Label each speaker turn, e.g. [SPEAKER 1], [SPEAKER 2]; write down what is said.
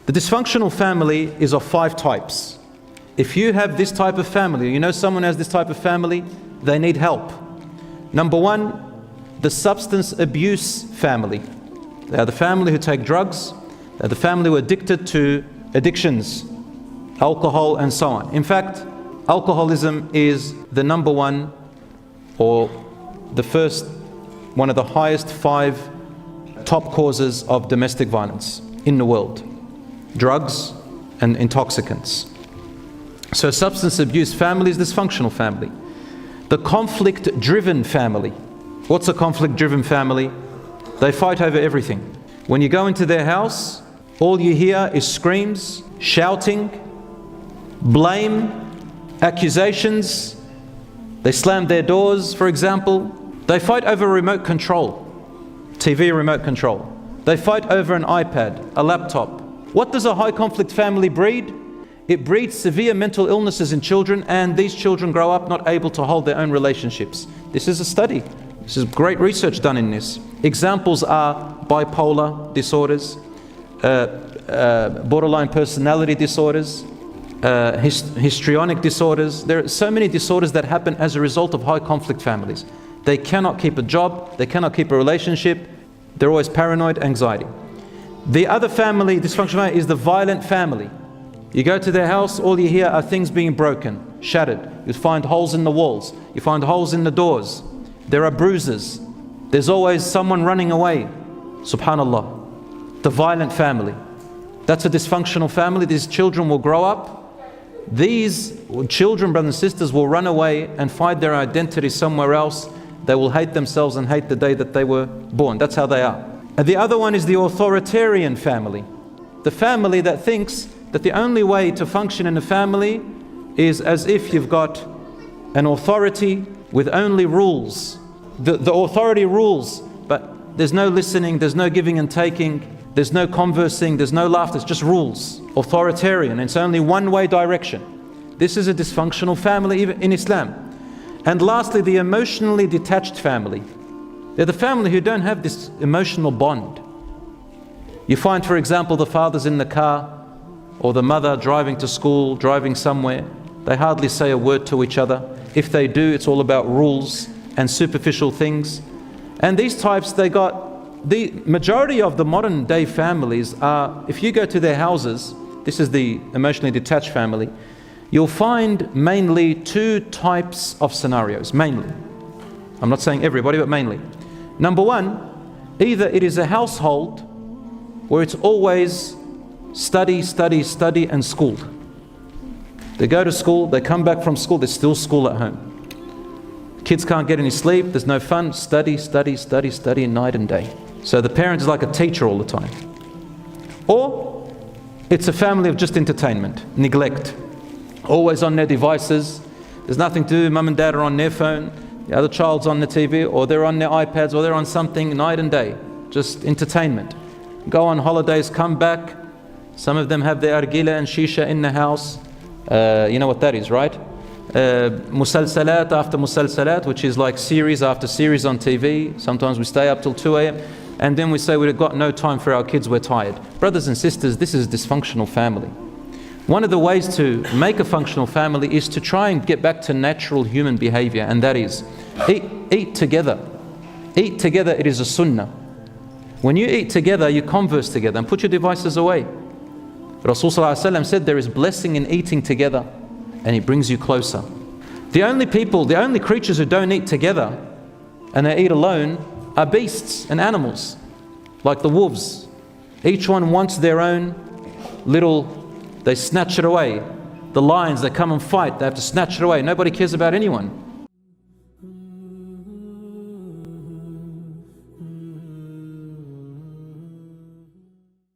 [SPEAKER 1] The dysfunctional family is of 5 types. If you have this type of family, you know someone has this type of family, they need help. Number 1, the substance abuse family. They are the family who take drugs. They are the family who are addicted to addictions, alcohol and so on. In fact, alcoholism is the number 1 or the first, one of the highest 5 top causes of domestic violence in the world. Drugs and intoxicants. So substance abuse family is dysfunctional family. The conflict-driven family. What's a conflict-driven family? They fight over everything. When you go into their house, all you hear is screams, shouting, blame, accusations. They slam their doors, for example. They fight over remote control, TV remote control. They fight over an iPad, a laptop. What does a high conflict family breed? It breeds severe mental illnesses in children, and these children grow up not able to hold their own relationships. This is a study. This is great research done in this. Examples are bipolar disorders, borderline personality disorders, histrionic disorders. There are so many disorders that happen as a result of high conflict families. They cannot keep a job, they cannot keep a relationship, they're always paranoid, anxiety. The other family, dysfunctional family, is the violent family. You go to their house, all you hear are things being broken, shattered. You find holes in the walls, you find holes in the doors. There are bruises. There's always someone running away. Subhanallah. The violent family. That's a dysfunctional family. These children will grow up. These children, brothers and sisters, will run away and find their identity somewhere else. They will hate themselves and hate the day that they were born. That's how they are. And the other one is the authoritarian family. The family that thinks that the only way to function in a family is as if you've got an authority with only rules. The authority rules, but there's no listening, there's no giving and taking, there's no conversing, there's no laughter, it's just rules. Authoritarian, it's only one-way direction. This is a dysfunctional family even in Islam. And lastly, the emotionally detached family. They're the family who don't have this emotional bond. You find, for example, the father's in the car, or the mother driving to school, driving somewhere. They hardly say a word to each other. If they do, it's all about rules and superficial things. And these types, the majority of the modern day families are, if you go to their houses, this is the emotionally detached family, you'll find mainly 2 types of scenarios, mainly. I'm not saying everybody, but mainly. Number 1, either it is a household where it's always study, study, study and school. They go to school, they come back from school, there's still school at home. Kids can't get any sleep, there's no fun, study, study, study, study night and day. So the parent is like a teacher all the time. Or it's a family of just entertainment, neglect. Always on their devices, there's nothing to do, mum and dad are on their phone, the other child's on the TV, or they're on their iPads, or they're on something night and day, just entertainment. Go on holidays, come back. Some of them have their argila and shisha in the house. You know what that is, right? Musalsalat after musalsalat, which is like series after series on TV. Sometimes we stay up till 2 a.m. and then we say we've got no time for our kids, we're tired. Brothers and sisters, this is a dysfunctional family. One of the ways to make a functional family is to try and get back to natural human behavior, and that is eat together. Eat together, it is a sunnah. When you eat together, you converse together and put your devices away. Rasul ﷺ said there is blessing in eating together, and it brings you closer. The only creatures who don't eat together and they eat alone are beasts and animals, like the wolves. Each one wants their own little, they snatch it away. The lions, they come and fight, they have to snatch it away. Nobody cares about anyone.